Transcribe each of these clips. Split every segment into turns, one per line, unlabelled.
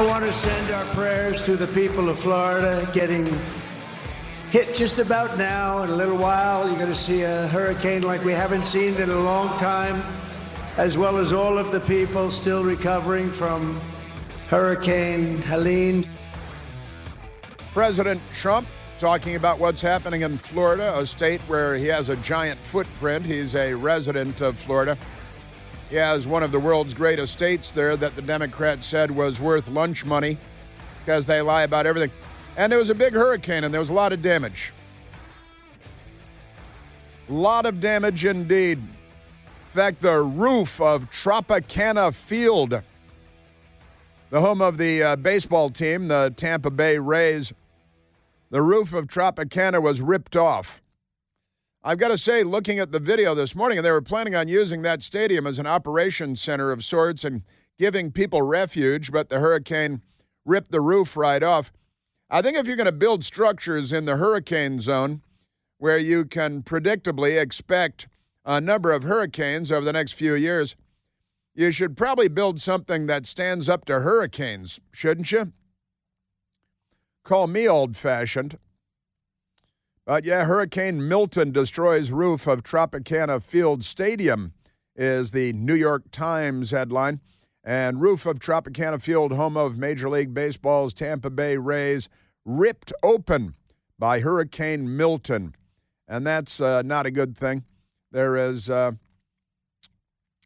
I want to send our prayers to the people of Florida getting hit just about now. In a little while, you're going to see a hurricane like we haven't seen in a long time, as well as all of the people still recovering from Hurricane Helene.
President Trump talking about what's happening in Florida, a state where he has a giant footprint. He's a resident of Florida. He has one of the world's great estates there that the Democrats said was worth lunch money because they lie about everything. And there was a big hurricane, and there was a lot of damage. A lot of damage indeed. In fact, the roof of Tropicana Field, the home of the baseball team, the Tampa Bay Rays, the roof of Tropicana was ripped off. I've got to say, looking at the video this morning, and they were planning on using that stadium as an operations center of sorts and giving people refuge, but the hurricane ripped the roof right off. I think if you're going to build structures in the hurricane zone where you can predictably expect a number of hurricanes over the next few years, you should probably build something that stands up to hurricanes, shouldn't you? Call me old-fashioned. But yeah, Hurricane Milton destroys roof of Tropicana Field Stadium is the New York Times headline. And roof of Tropicana Field, home of Major League Baseball's Tampa Bay Rays, ripped open by Hurricane Milton. And that's not a good thing. There is,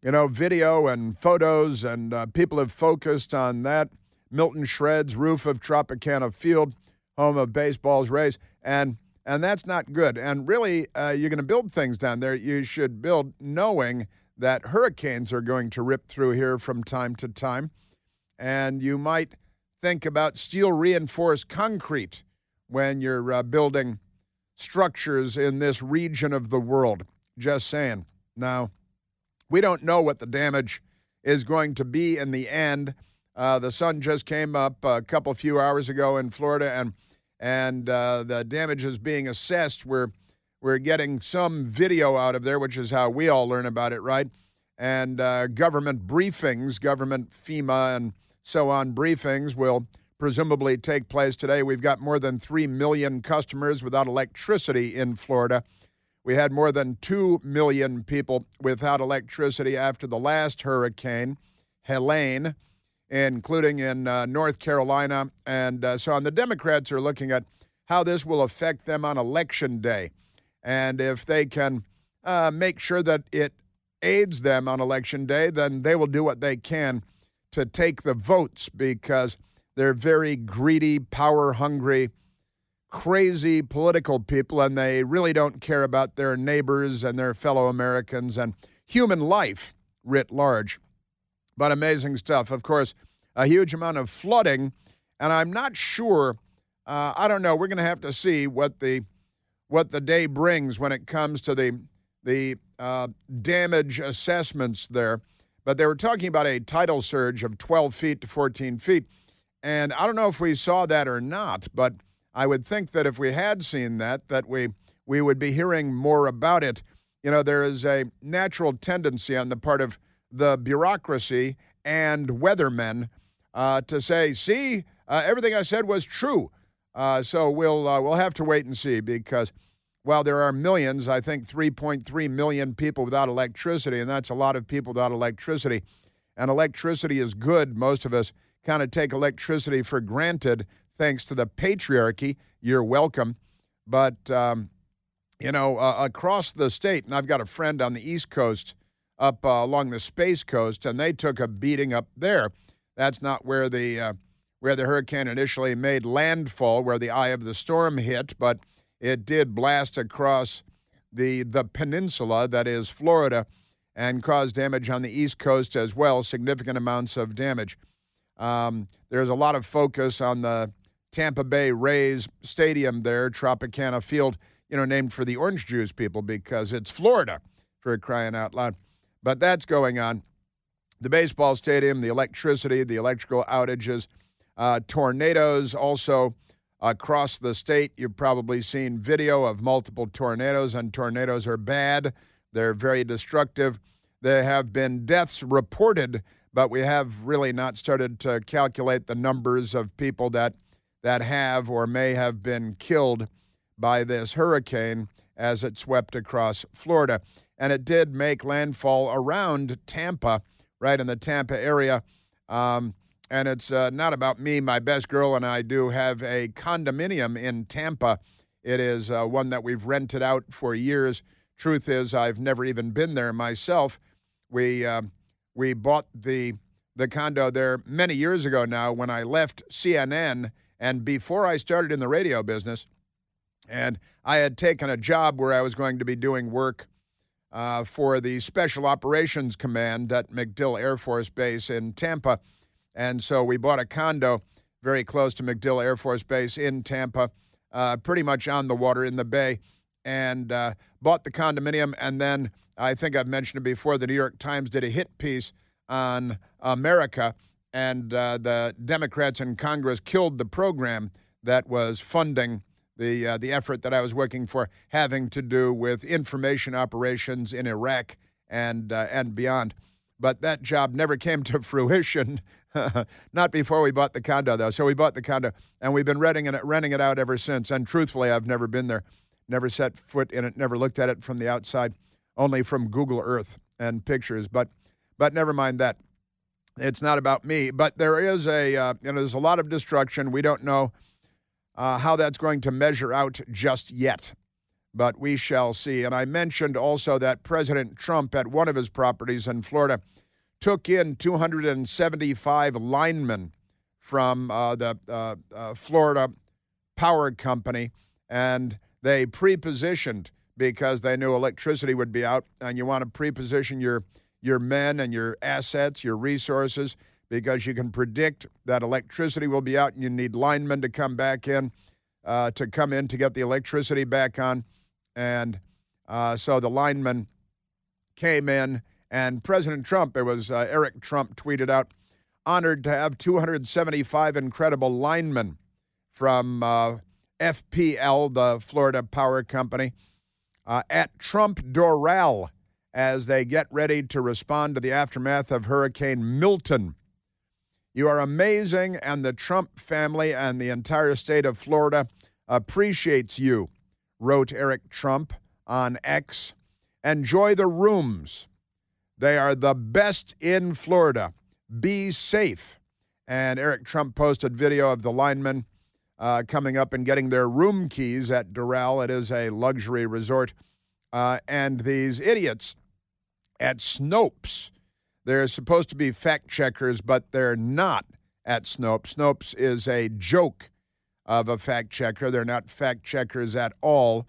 video and photos, and people have focused on that. Milton shreds roof of Tropicana Field, home of baseball's Rays, and that's not good. And really, you're going to build things down there. You should build knowing that hurricanes are going to rip through here from time to time, and you might think about steel-reinforced concrete when you're building structures in this region of the world. Just saying. Now, we don't know what the damage is going to be in the end. The sun just came up a few hours ago in Florida, and the damage is being assessed. We're getting some video out of there, which is how we all learn about it, right? And government briefings, government FEMA and so on briefings will presumably take place today. We've got more than 3 million customers without electricity in Florida. We had more than 2 million people without electricity after the last hurricane, Helene, including in North Carolina. And so on. The Democrats are looking at how this will affect them on Election Day. And if they can make sure that it aids them on Election Day, then they will do what they can to take the votes because they're very greedy, power-hungry, crazy political people, and they really don't care about their neighbors and their fellow Americans and human life writ large. But amazing stuff. Of course, a huge amount of flooding, and I'm not sure, I don't know, we're going to have to see what the day brings when it comes to the damage assessments there. But they were talking about a tidal surge of 12 feet to 14 feet, and I don't know if we saw that or not, but I would think that if we had seen that we would be hearing more about it. You know, there is a natural tendency on the part of the bureaucracy and weathermen to say, see, everything I said was true. So we'll have to wait and see because while there are millions, I think 3.3 million people without electricity, and that's a lot of people without electricity. And electricity is good. Most of us kind of take electricity for granted thanks to the patriarchy. You're welcome. But, across the state, and I've got a friend on the East Coast up along the Space Coast, and they took a beating up there. That's not where the hurricane initially made landfall, where the eye of the storm hit, but it did blast across the peninsula, that is Florida, and caused damage on the East Coast as well, significant amounts of damage. There's a lot of focus on the Tampa Bay Rays stadium there, Tropicana Field, named for the orange juice people because it's Florida, for crying out loud. But that's going on. The baseball stadium, the electricity, the electrical outages, tornadoes also across the state. You've probably seen video of multiple tornadoes, and tornadoes are bad. They're very destructive. There have been deaths reported but we have really not started to calculate the numbers of people that have or may have been killed by this hurricane as it swept across Florida. And it did make landfall around Tampa, right in the Tampa area. And it's not about me. My best girl and I do have a condominium in Tampa. It is one that we've rented out for years. Truth is, I've never even been there myself. We bought the condo there many years ago now when I left CNN and before I started in the radio business. And I had taken a job where I was going to be doing work for the Special Operations Command at MacDill Air Force Base in Tampa. And so we bought a condo very close to MacDill Air Force Base in Tampa, pretty much on the water in the bay, and bought the condominium. And then I think I've mentioned it before, the New York Times did a hit piece on America, and the Democrats in Congress killed the program that was funding the effort that I was working for, having to do with information operations in Iraq and beyond. But that job never came to fruition. Not before we bought the condo, though. So we bought the condo, and we've been renting it out ever since. And truthfully, I've never been there, never set foot in it, never looked at it from the outside, only from Google Earth and pictures. But never mind that. It's not about me. But there is there's a lot of destruction. We don't know how that's going to measure out just yet, but we shall see. And I mentioned also that President Trump at one of his properties in Florida took in 275 linemen from the Florida Power Company, and they pre-positioned because they knew electricity would be out, and you want to pre-position your men and your assets, your resources, because you can predict that electricity will be out and you need linemen to come back in, to get the electricity back on. And so the linemen came in, and President Trump, it was Eric Trump tweeted out, honored to have 275 incredible linemen from FPL, the Florida Power Company, at Trump Doral as they get ready to respond to the aftermath of Hurricane Milton. You are amazing, and the Trump family and the entire state of Florida appreciates you, wrote Eric Trump on X. Enjoy the rooms. They are the best in Florida. Be safe. And Eric Trump posted video of the linemen coming up and getting their room keys at Doral. It is a luxury resort. And these idiots at Snopes, they're supposed to be fact checkers, but they're not at Snopes. Snopes is a joke of a fact checker. They're not fact checkers at all.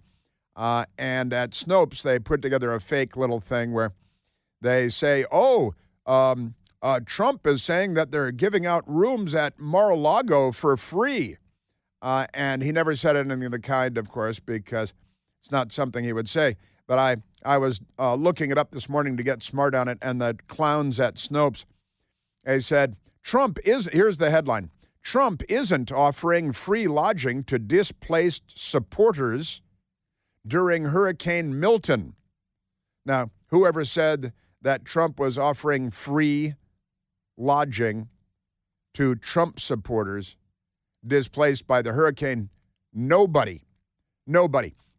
And at Snopes, they put together a fake little thing where they say, Trump is saying that they're giving out rooms at Mar-a-Lago for free. And he never said anything of the kind, of course, because it's not something he would say. But I was looking it up this morning to get smart on it, and the clowns at Snopes, they said, here's the headline, Trump isn't offering free lodging to displaced supporters during Hurricane Milton. Now, whoever said that Trump was offering free lodging to Trump supporters displaced by the hurricane? Nobody.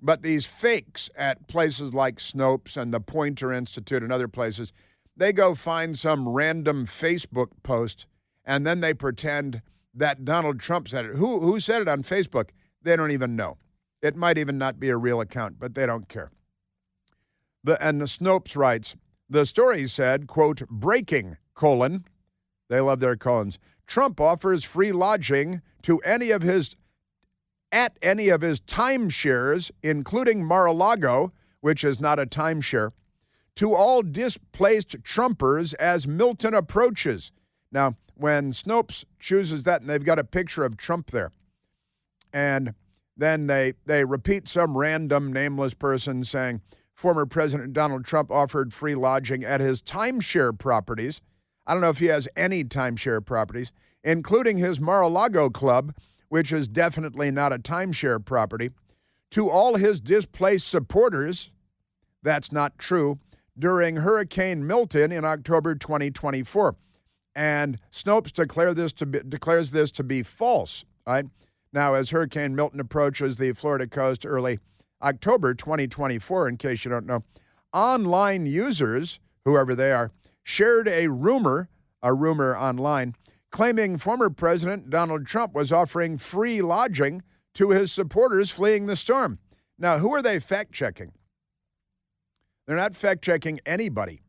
But these fakes at places like Snopes and the Poynter Institute and other places, they go find some random Facebook post, and then they pretend that Donald Trump said it. Who said it on Facebook? They don't even know. It might even not be a real account, but they don't care. And the Snopes writes, the story said, quote, breaking, they love their colons, Trump offers free lodging to any of his timeshares, including Mar-a-Lago, which is not a timeshare, to all displaced Trumpers as Milton approaches. Now, when Snopes chooses that, and they've got a picture of Trump there, and then they repeat some random nameless person saying, former President Donald Trump offered free lodging at his timeshare properties. I don't know if he has any timeshare properties, including his Mar-a-Lago club, which is definitely not a timeshare property, to all his displaced supporters. That's not true. During Hurricane Milton in October 2024. And Snopes declares this to be false, right? Now, as Hurricane Milton approaches the Florida coast early October 2024, in case you don't know, online users, whoever they are, shared a rumor online, claiming former President Donald Trump was offering free lodging to his supporters fleeing the storm. Now, who are they fact-checking? They're not fact-checking anybody.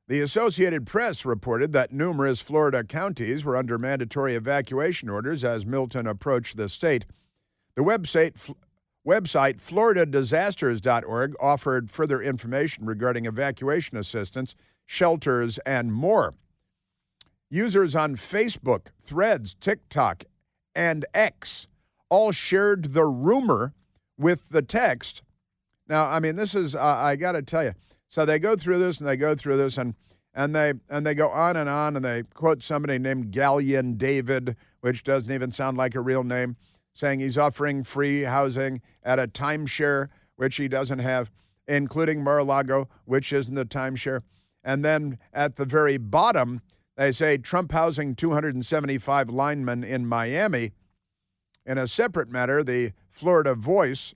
The Associated Press reported that numerous Florida counties were under mandatory evacuation orders as Milton approached the state. The website floridadisasters.org offered further information regarding evacuation assistance, shelters, and more. Users on Facebook, Threads, TikTok, and X all shared the rumor with the text. Now, I mean, this is, I got to tell you, so they go through this and they go through this and they go on and they quote somebody named Galleon David, which doesn't even sound like a real name, saying he's offering free housing at a timeshare, which he doesn't have, including Mar-a-Lago, which isn't a timeshare. And then at the very bottom, they say Trump housing 275 linemen in Miami. In a separate matter, the Florida Voice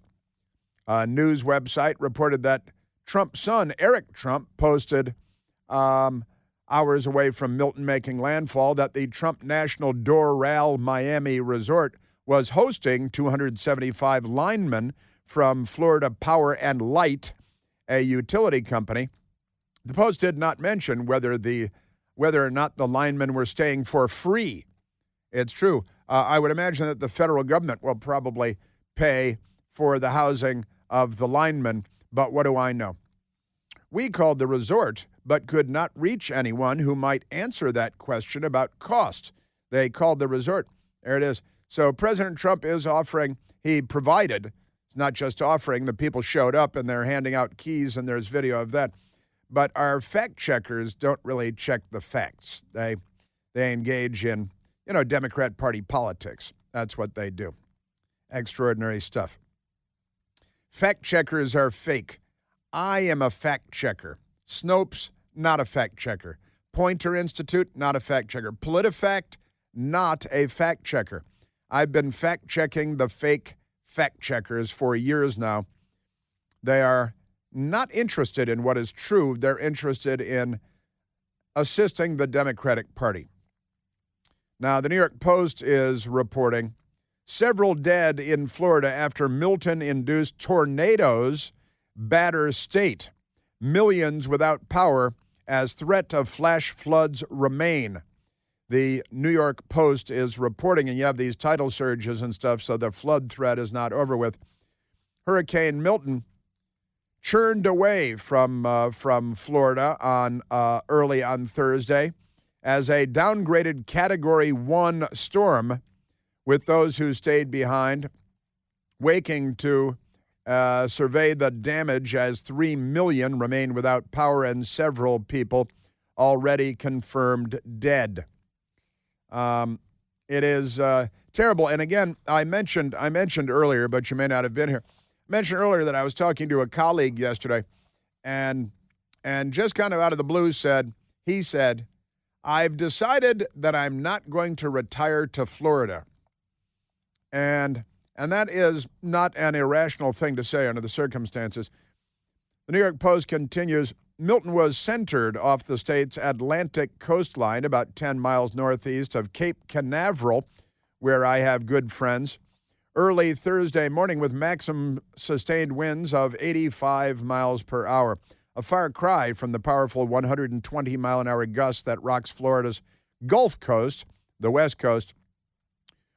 news website reported that Trump's son, Eric Trump, posted hours away from Milton making landfall that the Trump National Doral Miami Resort was hosting 275 linemen from Florida Power and Light, a utility company. The Post did not mention whether or not the linemen were staying for free. It's true. I would imagine that the federal government will probably pay for the housing of the linemen, but what do I know? We called the resort, but could not reach anyone who might answer that question about cost. They called the resort. There it is. So President Trump is offering, he provided, it's not just offering, the people showed up and they're handing out keys and there's video of that. But our fact checkers don't really check the facts. They engage in, Democrat Party politics. That's what they do. Extraordinary stuff. Fact checkers are fake. I am a fact checker. Snopes, not a fact checker. Poynter Institute, not a fact checker. PolitiFact, not a fact checker. I've been fact checking the fake fact checkers for years now. They are not interested in what is true. They're interested in assisting the Democratic Party. Now, the New York Post is reporting several dead in Florida after Milton-induced tornadoes batter state. Millions without power as threat of flash floods remain. The New York Post is reporting, and you have these tidal surges and stuff, so the flood threat is not over with. Hurricane Milton churned away from Florida early on Thursday as a downgraded Category 1 storm, with those who stayed behind waking to survey the damage as 3 million remain without power and several people already confirmed dead. It is terrible. And again, I mentioned earlier, but you may not have been here. I mentioned earlier that I was talking to a colleague yesterday, and just kind of out of the blue he said, I've decided that I'm not going to retire to Florida. And that is not an irrational thing to say under the circumstances. The New York Post continues, Milton was centered off the state's Atlantic coastline, about 10 miles northeast of Cape Canaveral, where I have good friends, early Thursday morning with maximum sustained winds of 85 miles per hour. A far cry from the powerful 120-mile-an-hour gusts that rocks Florida's Gulf Coast, the West Coast,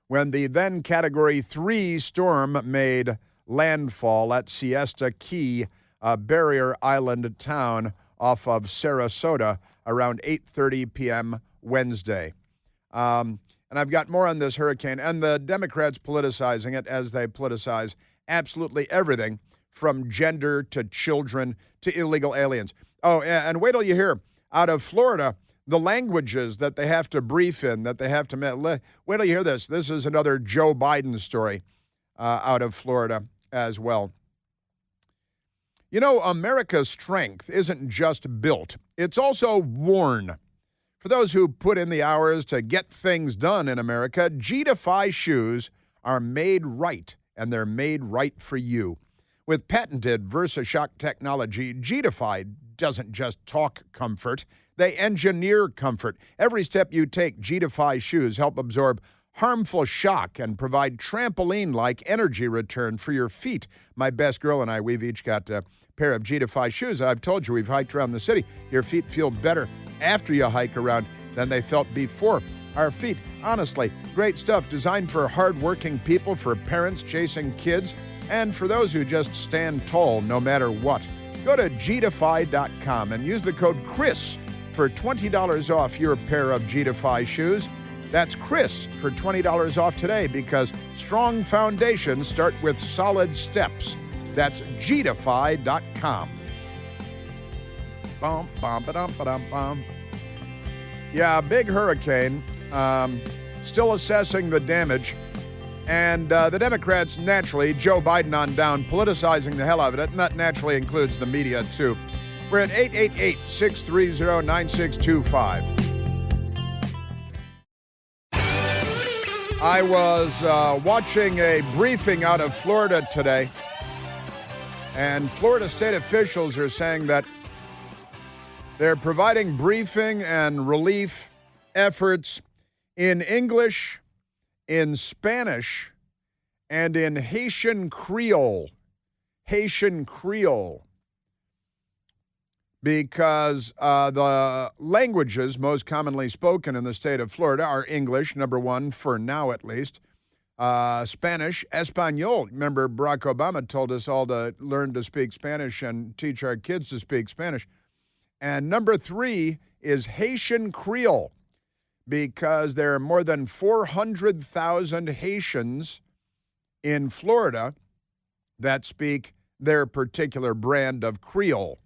when the then Category 3 storm made landfall at Siesta Key, a barrier island town off of Sarasota, around 8:30 p.m. Wednesday. And I've got more on this hurricane, and the Democrats politicizing it as they politicize absolutely everything from gender to children to illegal aliens. Oh, and wait till you hear, out of Florida, the languages that they have to brief in, that they have to wait till you hear this. This is another Joe Biden story out of Florida as well. America's strength isn't just built, it's also worn. For those who put in the hours to get things done in America, G-Defy shoes are made right, and they're made right for you. With patented VersaShock technology, G-Defy doesn't just talk comfort, they engineer comfort. Every step you take, G-Defy shoes help absorb harmful shock and provide trampoline-like energy return for your feet. My best girl and I, we've each got a pair of G-Defy shoes. I've told you, we've hiked around the city. Your feet feel better after you hike around than they felt before. Our feet, honestly, great stuff, designed for hard-working people, for parents chasing kids, and for those who just stand tall no matter what. Go to gdefy.com and use the code CHRIS for $20 off your pair of G-Defy shoes. That's Chris for $20 off today, because strong foundations start with solid steps. That's gdefy.com. Bum, bum, ba-dum, ba-dum, bum. Yeah, big hurricane. Still assessing the damage. And the Democrats, naturally, Joe Biden on down, politicizing the hell out of it. And that naturally includes the media, too. We're at 888-630-9625. I was watching a briefing out of Florida today, and Florida state officials are saying that they're providing briefing and relief efforts in English, in Spanish, and in Haitian Creole. Haitian Creole. Because the languages most commonly spoken in the state of Florida are English, number one, for now at least. Spanish, Espanol. Remember, Barack Obama told us all to learn to speak Spanish and teach our kids to speak Spanish. And number three is Haitian Creole, because there are more than 400,000 Haitians in Florida that speak their particular brand of Creole.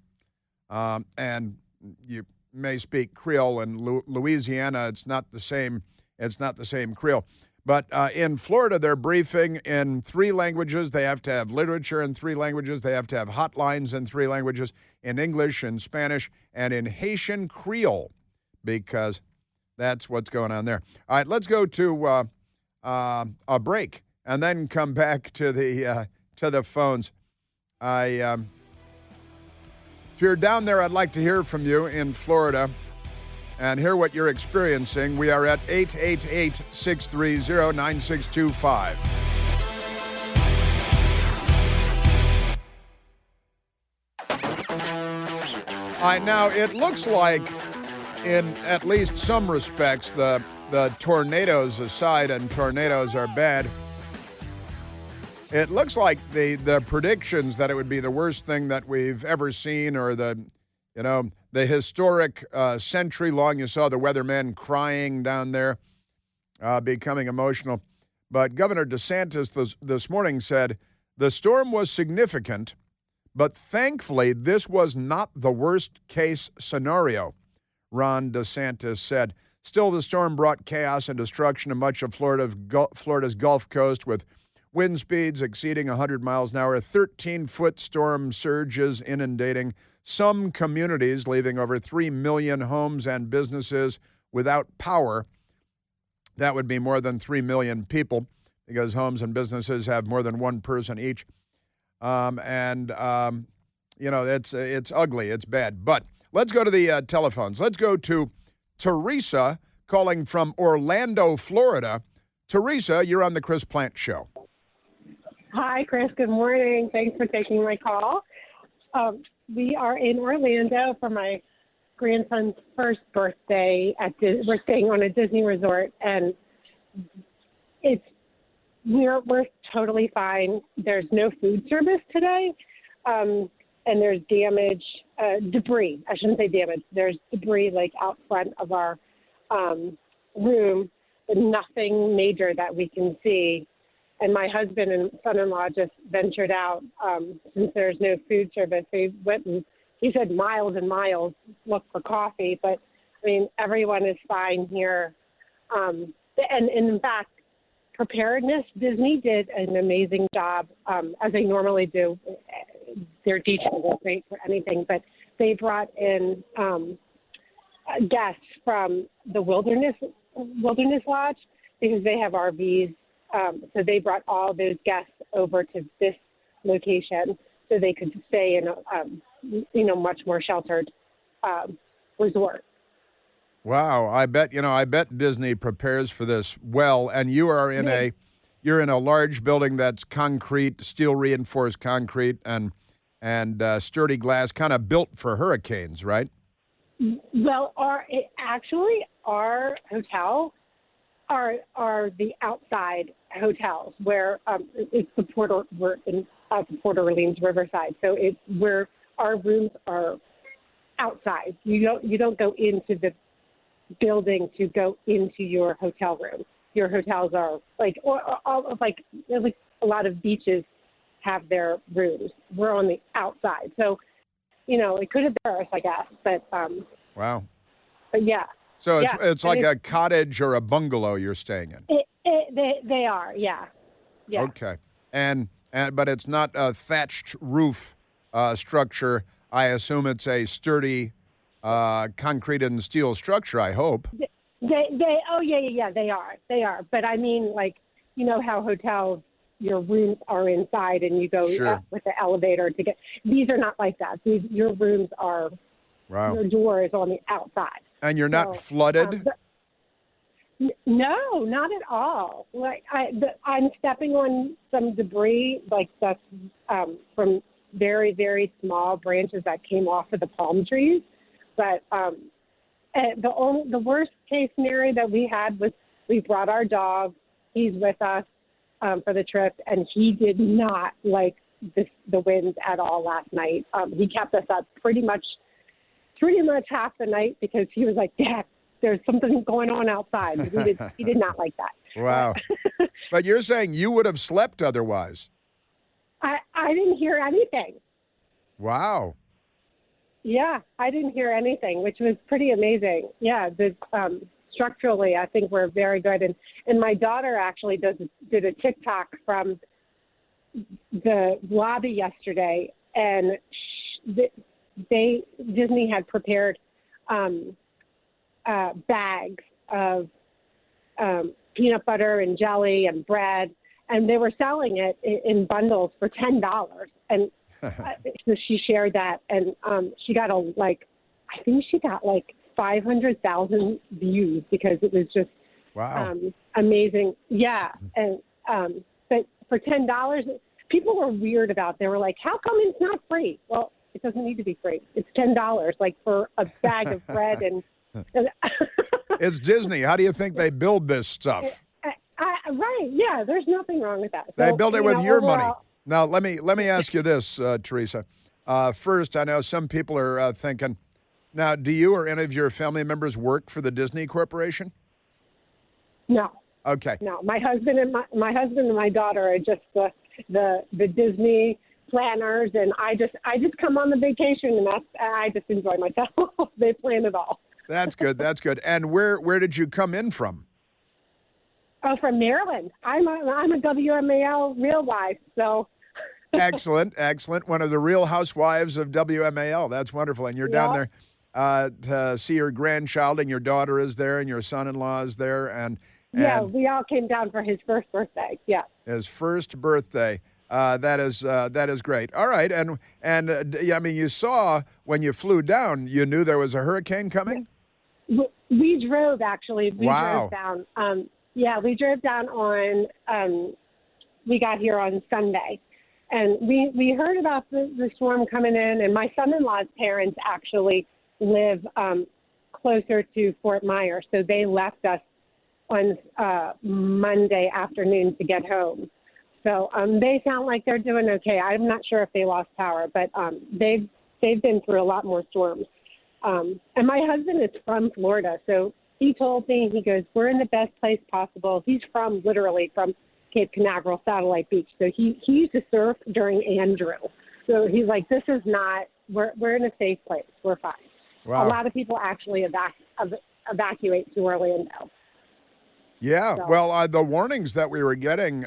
And you may speak Creole in Louisiana. It's not the same. It's not the same Creole. But in Florida, they're briefing in 3 languages. They have to have literature in 3 languages. They have to have hotlines in 3 languages, in English, in Spanish, and in Haitian Creole, because that's what's going on there. All right, let's go to a break and then come back to the phones. If you're down there, I'd like to hear from you in Florida and hear what you're experiencing. We are at 888-630-9625. All right, now it looks like, in at least some respects, the tornadoes aside, and tornadoes are bad, it looks like the predictions that it would be the worst thing that we've ever seen, or the historic century-long, you saw the weathermen crying down there, becoming emotional. But Governor DeSantis this morning said the storm was significant, but thankfully this was not the worst-case scenario, Ron DeSantis said. Still, the storm brought chaos and destruction to much of Florida's Gulf Coast, with wind speeds exceeding 100 miles an hour, 13-foot storm surges inundating some communities, leaving over 3 million homes and businesses without power. That would be more than 3 million people, because homes and businesses have more than one person each. It's ugly. It's bad. But let's go to the telephones. Let's go to Teresa calling from Orlando, Florida. Teresa, you're on the Chris Plant Show.
Hi, Chris. Good morning. Thanks for taking my call. We are in Orlando for my grandson's first birthday. We're staying on a Disney resort, and we're totally fine. There's no food service today, and there's debris. I shouldn't say damage. There's debris out front of our room, but nothing major that we can see. And my husband and son-in-law just ventured out since there's no food service. They went and, he said, miles and miles, look for coffee. But, everyone is fine here. And in fact, preparedness, Disney did an amazing job, as they normally do. Their details are great for anything. But they brought in guests from the Wilderness Lodge because they have RVs. So they brought all those guests over to this location so they could stay in a much more sheltered resort.
Wow, I bet Disney prepares for this well, and you're in a large building that's concrete, steel reinforced concrete, and sturdy glass, kind of built for hurricanes, right?
Well, our hotel are the outside hotels where it's we're in the Port Orleans Riverside, so it's where our rooms are outside. You don't go into the building to go into your hotel room. Your hotels are like a lot of beaches have their rooms. We're on the outside, so it could have been worse, I guess. But
wow.
But yeah.
So it's like a cottage or a bungalow you're staying in.
They are, yeah. Yeah.
Okay, but it's not a thatched roof structure. I assume it's a sturdy concrete and steel structure, I hope. They
are. But I mean, like, how hotels, your rooms are inside and you go up with the elevator to get, these are not like that. Your rooms are, your door is on the outside.
And you're not flooded?
No, not at all. Like I'm stepping on some debris, like that's from very, very small branches that came off of the palm trees. But the worst case scenario that we had was we brought our dog. He's with us for the trip, and he did not like the winds at all last night. He kept us up pretty much half the night because he was like, Dad, there's something going on outside. He did not like that.
Wow. But you're saying you would have slept otherwise.
I didn't hear anything.
Wow.
Yeah, I didn't hear anything, which was pretty amazing. Yeah, structurally, I think we're very good. And my daughter actually did a TikTok from the lobby yesterday, and Disney had prepared bags of peanut butter and jelly and bread, and they were selling it in bundles for $10. And so she shared that, and she got I think she got 500,000 views because it was just amazing. Yeah, and but for $10, people were weird about it. They were like, "How come it's not free?" Well, it doesn't need to be free. It's $10, like for a bag of bread and.
It's Disney. How do you think they build this stuff?
Right. Yeah. There's nothing wrong with that. So,
they build it with your money. Now, let me ask you this, Teresa. First, I know some people are thinking, now, do you or any of your family members work for the Disney Corporation?
No.
Okay.
No, my husband and my daughter are just the Disney planners, and I just come on the vacation, and I just enjoy myself. They plan it all.
That's good. That's good. And where did you come in from?
Oh, from Maryland. I'm a WMAL real wife, so.
Excellent. One of the real housewives of WMAL. That's wonderful. And you're down there to see your grandchild, and your daughter is there, and your son-in-law is there, and
yeah, we all came down for his first birthday. Yeah,
his first birthday. That is great. All right, and I mean, you saw when you flew down, you knew there was a hurricane coming.
We drove actually.
Wow.
Drove down. We drove down on. We got here on Sunday. And we heard about the storm coming in, and my son-in-law's parents actually live closer to Fort Myers, so they left us on Monday afternoon to get home. So they sound like they're doing okay. I'm not sure if they lost power, but they've been through a lot more storms. And my husband is from Florida, so he told me, he goes, we're in the best place possible. He's literally from Cape Canaveral, Satellite Beach. So he used to surf during Andrew. So he's like, this is not, we're in a safe place. We're fine.
Wow.
A lot of people actually evacuate to Orlando.
Yeah,
So.
well, the warnings that we were getting,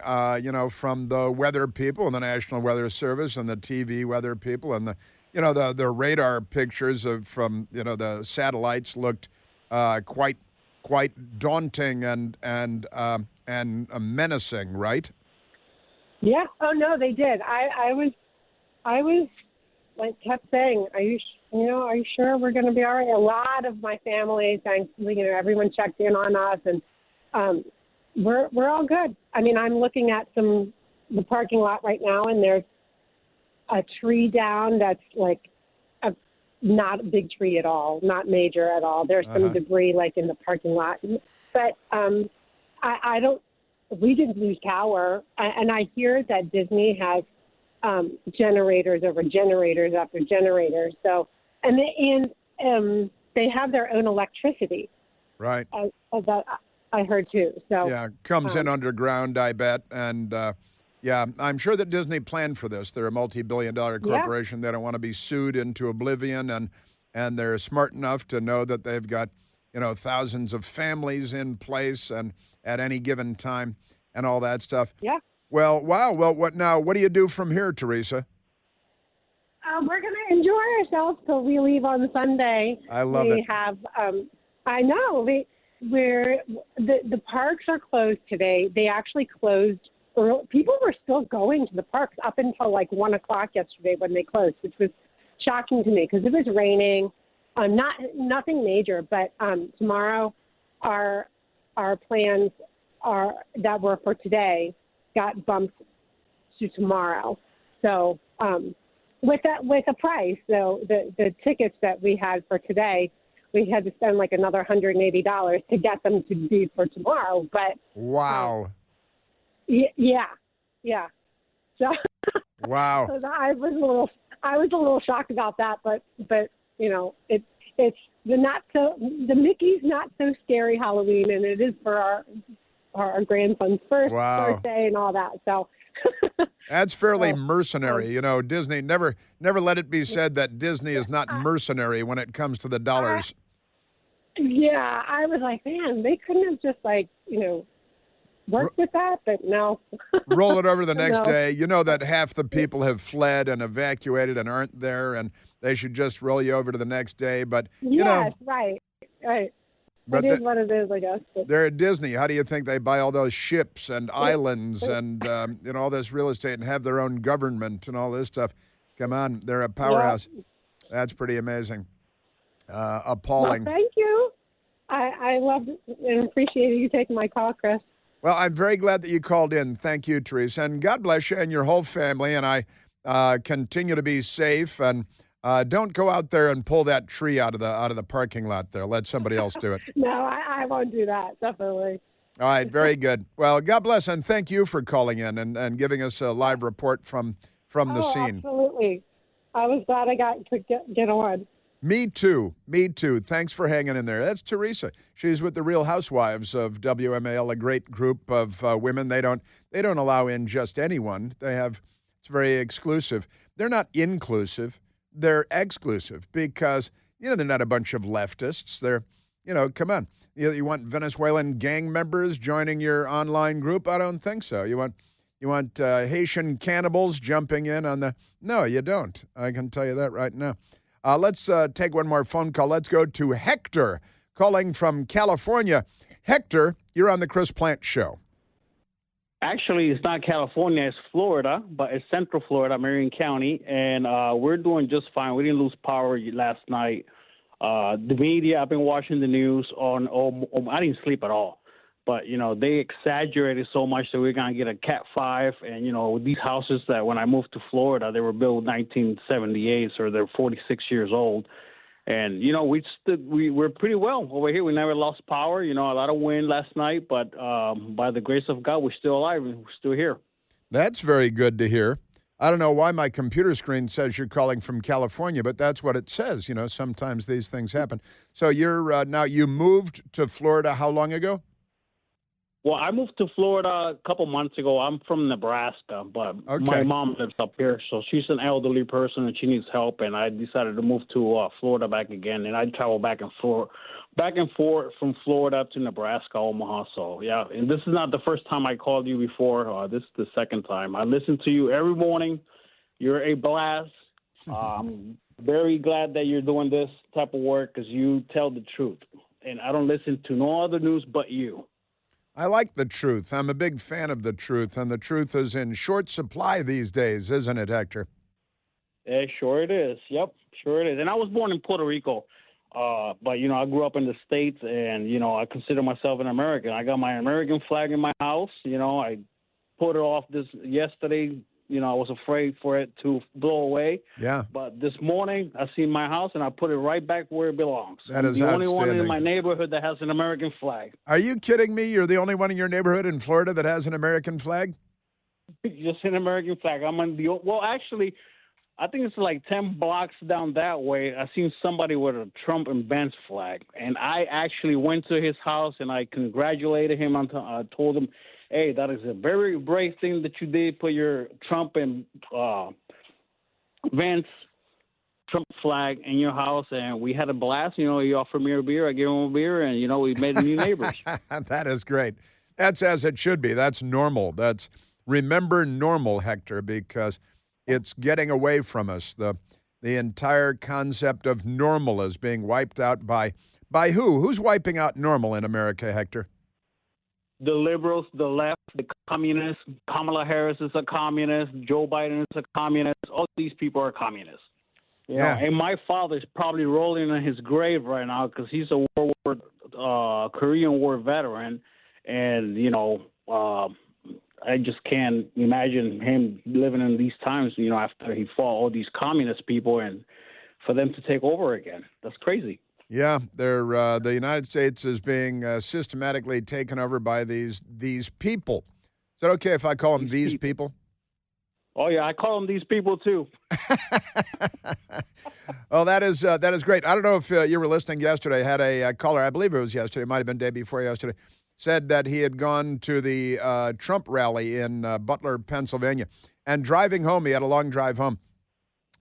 from the weather people and the National Weather Service and the TV weather people and the radar pictures from the satellites looked quite daunting and menacing, right?
Yeah. Oh no, they did. I was like kept saying, are you sure we're going to be all right? A lot of my family, thankfully, everyone checked in on us, and we're all good. I mean, I'm looking at the parking lot right now, and there's a tree down that's like not a big tree at all, not major at all. There's some debris like in the parking lot, but I don't. We didn't lose power, and I hear that Disney has generators over generators after generators. So, and they have their own electricity.
Right.
That I heard too. So
yeah, comes in underground, I bet, and yeah, I'm sure that Disney planned for this. They're a multi-billion-dollar corporation. Yeah. They don't want to be sued into oblivion, and they're smart enough to know that they've got thousands of families in place and at any given time and all that stuff.
Yeah.
Well, wow. Well, what now? What do you do from here, Teresa?
We're going to enjoy ourselves till we leave on Sunday.
I love it.
We have, I know, the parks are closed today. They actually closed early. People were still going to the parks up until like 1 o'clock yesterday when they closed, which was shocking to me because it was raining. Nothing major, but tomorrow our plans that were for today got bumped to tomorrow. So with a price, so the tickets that we had for today, we had to spend like another $180 to get them to be for tomorrow. But
wow,
yeah. So
wow.
So I was a little shocked about that, but it's the Mickey's Not So Scary Halloween, and it is for our grandson's first birthday and all that. So
that's fairly mercenary. Disney never let it be said that Disney is not mercenary when it comes to the dollars.
Yeah, I was like, man, they couldn't have just worked with that, but no.
Roll it over the next day. You know that half the people have fled and evacuated and aren't there, and they should just roll you over to the next day. But
yes, right. But it is what it is, I guess.
They're at Disney. How do you think they buy all those ships and islands and all this real estate and have their own government and all this stuff? Come on, they're a powerhouse. Yeah. That's pretty amazing. Appalling.
Well, thank you. I love and appreciate you taking my call, Chris.
Well, I'm very glad that you called in. Thank you, Teresa. And God bless you and your whole family. And I continue to be safe. And don't go out there and pull that tree out of the parking lot there. Let somebody else do it.
No, I won't do that, definitely.
All right, very good. Well, God bless, and thank you for calling in and giving us a live report from the scene.
Absolutely. I was glad I got to get on.
Me too. Thanks for hanging in there. That's Teresa. She's with the Real Housewives of WMAL, a great group of women. They don't allow in just anyone. It's very exclusive. They're not inclusive. They're exclusive because, they're not a bunch of leftists. They're, come on. You want Venezuelan gang members joining your online group? I don't think so. You want Haitian cannibals jumping in on the... No, you don't. I can tell you that right now. Let's take one more phone call. Let's go to Hector calling from California. Hector, you're on the Chris Plant Show.
Actually, it's not California. It's Florida, but it's Central Florida, Marion County, and we're doing just fine. We didn't lose power last night. The media, I've been watching the news I didn't sleep at all. But, they exaggerated so much that we're going to get a Cat 5. And, with these houses that when I moved to Florida, they were built in 1978, so they're 46 years old. And, we're pretty well over here. We never lost power. A lot of wind last night. But by the grace of God, we're still alive and we're still here.
That's very good to hear. I don't know why my computer screen says you're calling from California, but that's what it says. Sometimes these things happen. So you're now you moved to Florida how long ago?
Well, I moved to Florida a couple months ago. I'm from Nebraska, but my mom lives up here, so she's an elderly person and she needs help. And I decided to move to Florida back again, and I travel back and forth from Florida to Nebraska, Omaha. So yeah, and this is not the first time I called you before. This is the second time. I listen to you every morning. You're a blast. very glad that you're doing this type of work because you tell the truth. And I don't listen to no other news but you.
I like the truth. I'm a big fan of the truth, and the truth is in short supply these days, isn't it, Hector?
Sure it is. Yep, sure it is. And I was born in Puerto Rico, but, I grew up in the States, and, I consider myself an American. I got my American flag in my house. I put it off this yesterday. I was afraid for it to blow away.
Yeah.
But this morning, I seen my house, and I put it right back where it belongs.
That is
the only
outstanding.
one in my neighborhood that has an American flag.
Are you kidding me? You're the only one in your neighborhood in Florida that has an American flag?
Just an American flag. I'm on actually, I think it's like 10 blocks down that way. I seen somebody with a Trump and Ben's flag, and I actually went to his house and I congratulated him. I told him, hey, that is a very brave thing that you did. Put your Trump and Vance Trump flag in your house, and we had a blast. He offered me a beer. I gave him a beer, and, we made new neighbors.
That is great. That's as it should be. That's normal. Remember normal, Hector, because it's getting away from us. The entire concept of normal is being wiped out by who? Who's wiping out normal in America, Hector?
The liberals, the left, the communists. Kamala Harris is a communist. Joe Biden is a communist. All these people are communists. And my father's probably rolling in his grave right now because he's a Korean War veteran, and I just can't imagine him living in these times. After he fought all these communist people, and for them to take over again, that's crazy.
Yeah, the United States is being systematically taken over by these people. Is that okay if I call them these people?
Oh yeah, I call them these people too.
Well, that is great. I don't know if you were listening yesterday. I had a caller, I believe it was yesterday, it might have been day before yesterday, said that he had gone to the Trump rally in Butler, Pennsylvania, and driving home, he had a long drive home.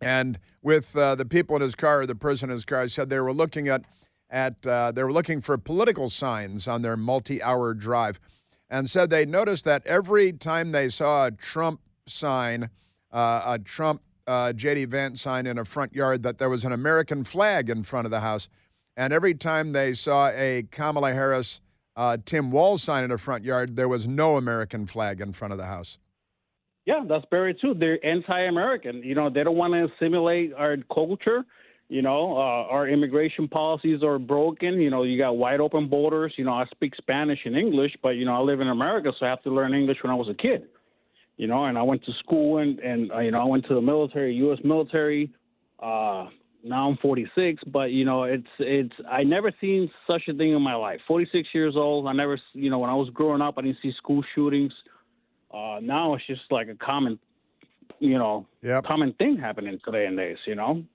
And with the people in his car, the person in his car, said they were looking they were looking for political signs on their multi-hour drive, and said they noticed that every time they saw a Trump sign, a Trump J.D. Vance sign in a front yard, that there was an American flag in front of the house, and every time they saw a Kamala Harris Tim Walz sign in a front yard, there was no American flag in front of the house.
Yeah, that's very true. They're anti-American. They don't want to assimilate our culture. Our immigration policies are broken. You got wide open borders. I speak Spanish and English, but, I live in America, so I have to learn English when I was a kid. And I went to school and I went to the military, U.S. military. Now I'm 46, but, I never seen such a thing in my life. 46 years old. I never, when I was growing up, I didn't see school shootings. Now it's just like a common, common thing happening today and days,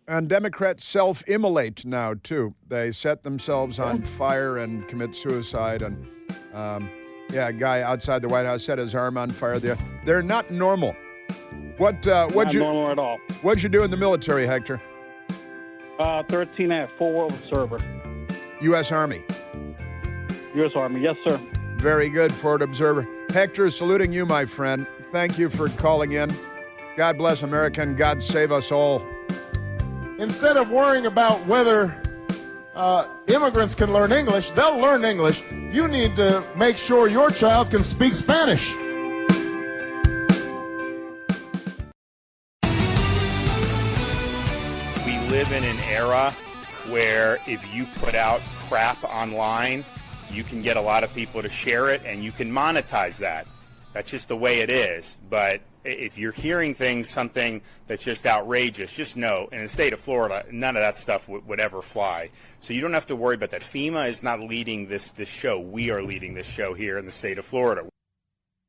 And Democrats self-immolate now, too. They set themselves on fire and commit suicide. And, a guy outside the White House set his arm on fire. They're not normal. What'd you
normal at all.
What'd you do in the military, Hector?
13F, full world observer.
U.S. Army.
U.S. Army, yes, sir.
Very good, forward observer. Hector, saluting you, my friend. Thank you for calling in. God bless America and God save us all.
Instead of worrying about whether immigrants can learn English, they'll learn English. You need to make sure your child can speak Spanish.
We live in an era where if you put out crap online, you can get a lot of people to share it, and you can monetize that. That's just the way it is. But if you're hearing something that's just outrageous, just know, in the state of Florida, none of that stuff would ever fly. So you don't have to worry about that. FEMA is not leading this show. We are leading this show here in the state of Florida.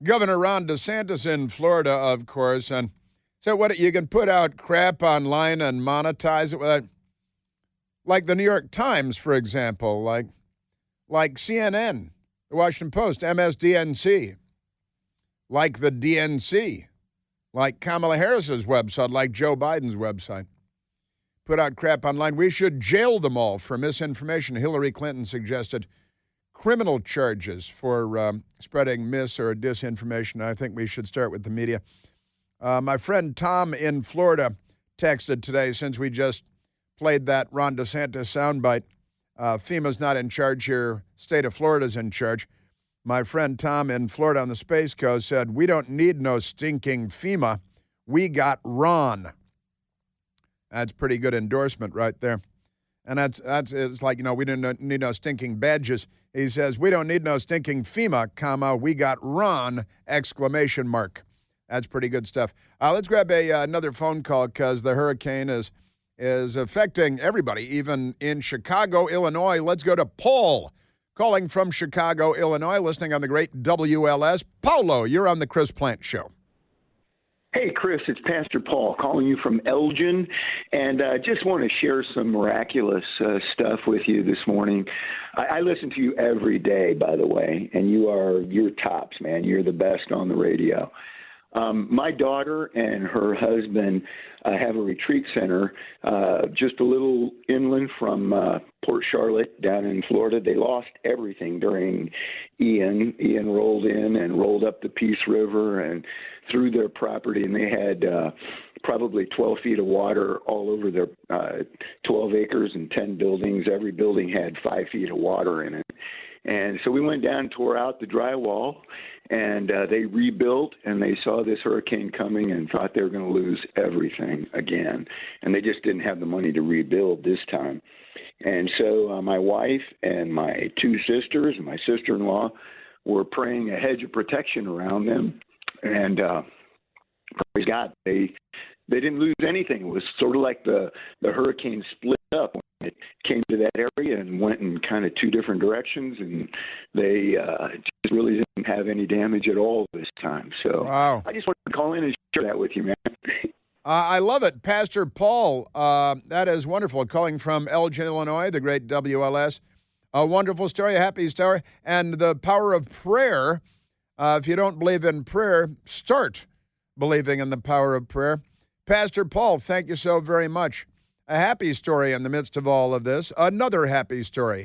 Governor Ron DeSantis in Florida, of course, and so what? You can put out crap online and monetize it, like the New York Times, for example, like CNN, the Washington Post, MSDNC, like the DNC, like Kamala Harris's website, like Joe Biden's website. Put out crap online. We should jail them all for misinformation. Hillary Clinton suggested criminal charges for spreading mis or disinformation. I think we should start with the media. My friend Tom in Florida texted today, since we just played that Ron DeSantis soundbite. FEMA's not in charge here. State of Florida's in charge. My friend Tom in Florida on the Space Coast said, "We don't need no stinking FEMA. We got Ron." That's pretty good endorsement right there. And it's like, we didn't need no stinking badges. He says, "We don't need no stinking FEMA, comma, we got Ron, exclamation mark." That's pretty good stuff. Let's grab another phone call because the hurricane is affecting everybody, even in Chicago, Illinois. Let's go to Paul, calling from Chicago, Illinois, listening on the great WLS. Paulo, you're on the Chris Plant Show.
Hey, Chris, it's Pastor Paul calling you from Elgin, and I just want to share some miraculous stuff with you this morning. I listen to you every day, by the way, and you're tops, man. You're the best on the radio. My daughter and her husband have a retreat center just a little inland from Port Charlotte down in Florida. They lost everything during Ian. Ian rolled in and rolled up the Peace River and through their property, and they had probably 12 feet of water all over their 12 acres and 10 buildings. Every building had 5 feet of water in it. And so we went down, tore out the drywall, and they rebuilt, and they saw this hurricane coming and thought they were going to lose everything again. And they just didn't have the money to rebuild this time. And so my wife and my two sisters and my sister-in-law were praying a hedge of protection around them. And praise God, they didn't lose anything. It was sort of like the hurricane split up when it came to that area and went in kind of two different directions, and they just really didn't have any damage at all this time. So
wow.
I just wanted to call in and share that with you, man.
I love it. Pastor Paul, that is wonderful. Calling from Elgin, Illinois, the great WLS. A wonderful story, a happy story, and the power of prayer. If you don't believe in prayer, start believing in the power of prayer. Pastor Paul, thank you so very much. A happy story in the midst of all of this. Another happy story.